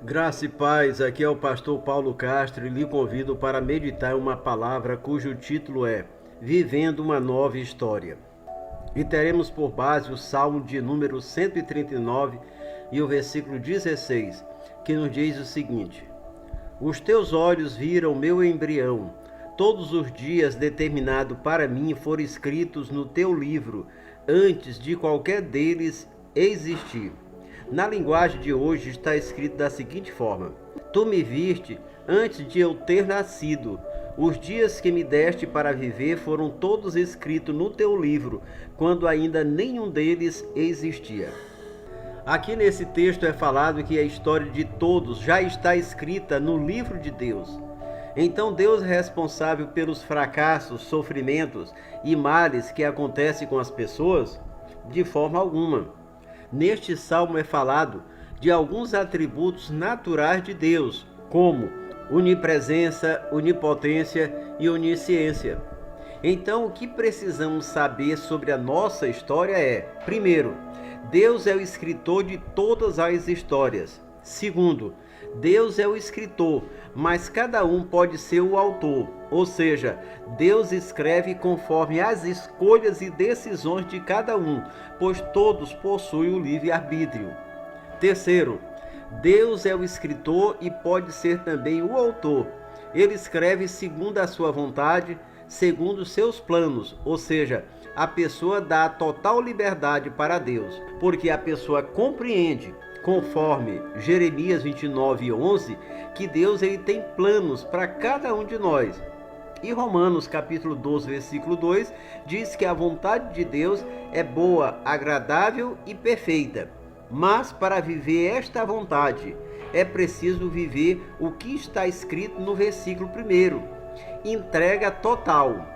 Graça e paz, aqui é o pastor Paulo Castro e lhe convido para meditar uma palavra cujo título é Vivendo uma Nova História. E teremos por base o Salmo de número 139 e o versículo 16, que nos diz o seguinte: Os teus olhos viram meu embrião, todos os dias determinados para mim foram escritos no teu livro, antes de qualquer deles existir. Na linguagem de hoje está escrito da seguinte forma: Tu me viste antes de eu ter nascido. Os dias que me deste para viver foram todos escritos no teu livro, quando ainda nenhum deles existia. Aqui nesse texto é falado que a história de todos já está escrita no livro de Deus. Então Deus é responsável pelos fracassos, sofrimentos e males que acontecem com as pessoas? De forma alguma. Neste salmo é falado de alguns atributos naturais de Deus, como onipresença, onipotência e onisciência. Então, o que precisamos saber sobre a nossa história é: primeiro, Deus é o escritor de todas as histórias. Segundo, Deus é o escritor, mas cada um pode ser o autor, ou seja, Deus escreve conforme as escolhas e decisões de cada um, pois todos possuem o livre-arbítrio. Terceiro, Deus é o escritor e pode ser também o autor. Ele escreve segundo a sua vontade, segundo os seus planos, ou seja, a pessoa dá total liberdade para Deus, porque a pessoa compreende, conforme Jeremias 29:11, que Deus ele tem planos para cada um de nós. E Romanos capítulo 12, versículo 2, diz que a vontade de Deus é boa, agradável e perfeita. Mas para viver esta vontade, é preciso viver o que está escrito no versículo 1. Entrega total.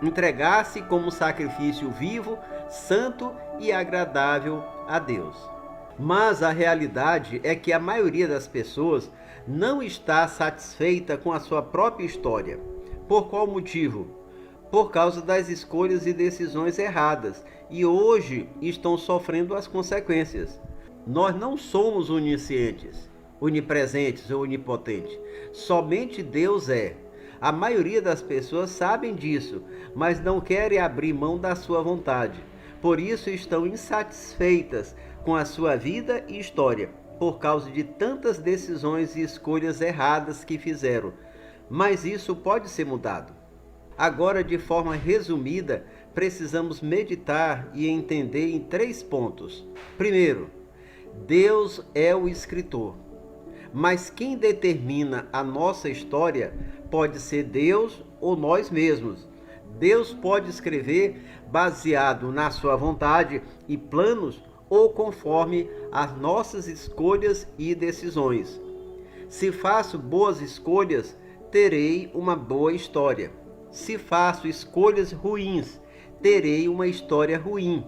Entregar-se como sacrifício vivo, santo e agradável a Deus. Mas a realidade é que a maioria das pessoas não está satisfeita com a sua própria história. Por qual motivo? Por causa das escolhas e decisões erradas, e hoje estão sofrendo as consequências. Nós não somos oniscientes, onipresentes ou onipotentes. Somente Deus é. A maioria das pessoas sabem disso, mas não querem abrir mão da sua vontade. Por isso estão insatisfeitas com a sua vida e história, por causa de tantas decisões e escolhas erradas que fizeram. Mas isso pode ser mudado. Agora, de forma resumida, precisamos meditar e entender em 3 pontos. Primeiro, Deus é o escritor. Mas quem determina a nossa história pode ser Deus ou nós mesmos. Deus pode escrever baseado na sua vontade e planos ou conforme as nossas escolhas e decisões. Se faço boas escolhas, terei uma boa história. Se faço escolhas ruins, terei uma história ruim.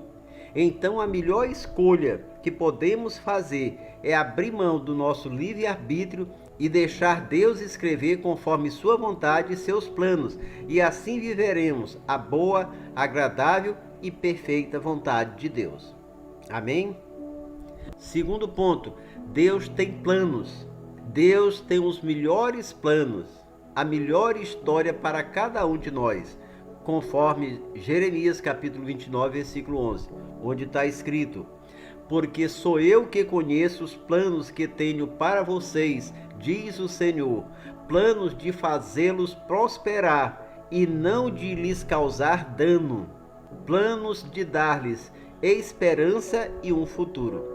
Então a melhor escolha que podemos fazer é abrir mão do nosso livre-arbítrio e deixar Deus escrever conforme sua vontade e seus planos, e assim viveremos a boa, agradável e perfeita vontade de Deus. Amém? Segundo ponto, Deus tem planos. Deus tem os melhores planos, a melhor história para cada um de nós, conforme Jeremias capítulo 29, versículo 11, onde está escrito: Porque sou eu que conheço os planos que tenho para vocês, diz o Senhor, planos de fazê-los prosperar e não de lhes causar dano, planos de dar-lhes esperança e um futuro.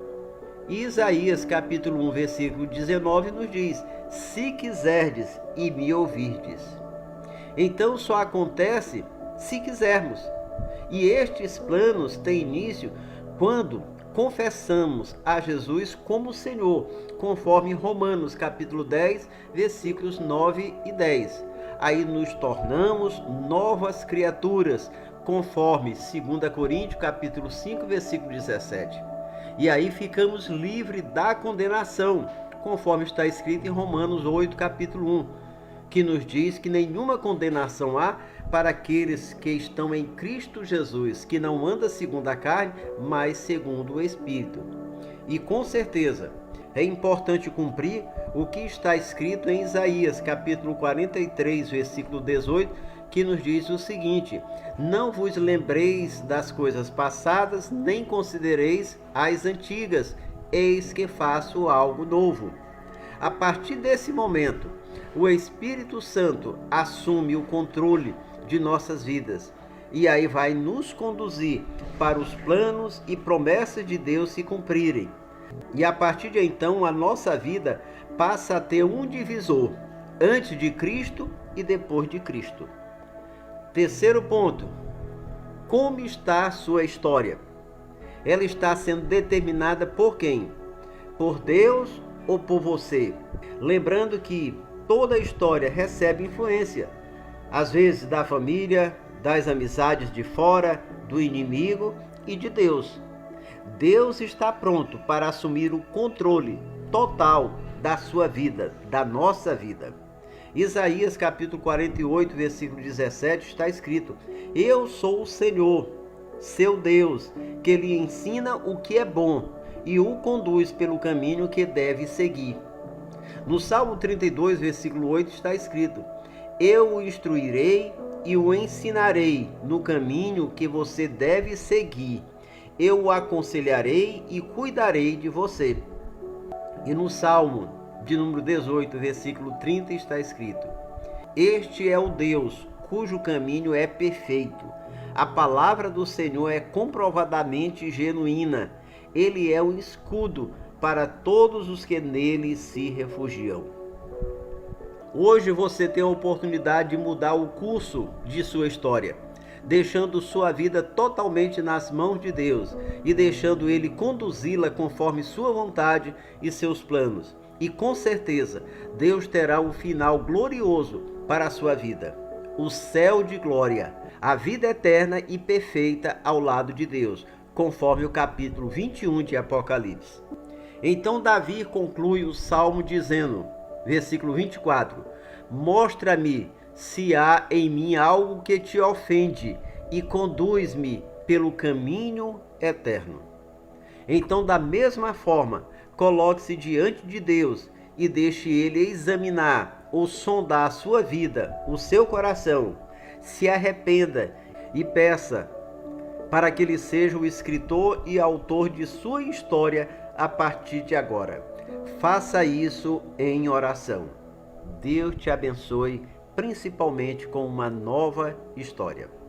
Isaías capítulo 1, versículo 19 nos diz: Se quiserdes e me ouvirdes. Então só acontece se quisermos. E estes planos têm início quando confessamos a Jesus como Senhor, conforme Romanos capítulo 10, versículos 9 e 10. Aí nos tornamos novas criaturas, conforme 2 Coríntios capítulo 5, versículo 17. E aí ficamos livres da condenação, conforme está escrito em Romanos 8, capítulo 1, que nos diz que nenhuma condenação há para aqueles que estão em Cristo Jesus, que não anda segundo a carne, mas segundo o Espírito. E com certeza, é importante cumprir o que está escrito em Isaías, capítulo 43, versículo 18, que nos diz o seguinte: não vos lembreis das coisas passadas, nem considereis as antigas, eis que faço algo novo. A partir desse momento, o Espírito Santo assume o controle de nossas vidas e aí vai nos conduzir para os planos e promessas de Deus se cumprirem. E a partir de então, a nossa vida passa a ter um divisor, antes de Cristo e depois de Cristo. Terceiro ponto: como está a sua história? Ela está sendo determinada por quem? Por Deus ou por você? Lembrando que toda história recebe influência, às vezes da família, das amizades de fora, do inimigo e de Deus. Deus está pronto para assumir o controle total da sua vida, da nossa vida. Isaías capítulo 48, versículo 17 está escrito: eu sou o Senhor, seu Deus, que lhe ensina o que é bom e o conduz pelo caminho que deve seguir. No Salmo 32, versículo 8 está escrito: eu o instruirei e o ensinarei no caminho que você deve seguir. Eu o aconselharei e cuidarei de você. E no Salmo de número 18, versículo 30 está escrito: este é o Deus cujo caminho é perfeito. A palavra do Senhor é comprovadamente genuína. Ele é um escudo para todos os que nele se refugiam. Hoje você tem a oportunidade de mudar o curso de sua história, deixando sua vida totalmente nas mãos de Deus e deixando Ele conduzi-la conforme sua vontade e seus planos. E com certeza, Deus terá um final glorioso para a sua vida. O céu de glória, a vida eterna e perfeita ao lado de Deus, conforme o capítulo 21 de Apocalipse. Então Davi conclui o Salmo dizendo, versículo 24: mostra-me se há em mim algo que te ofende e conduz-me pelo caminho eterno. Então, da mesma forma, coloque-se diante de Deus e deixe Ele examinar ou sondar a sua vida, o seu coração. Se arrependa e peça para que Ele seja o escritor e autor de sua história a partir de agora. Faça isso em oração. Deus te abençoe, principalmente com uma nova história.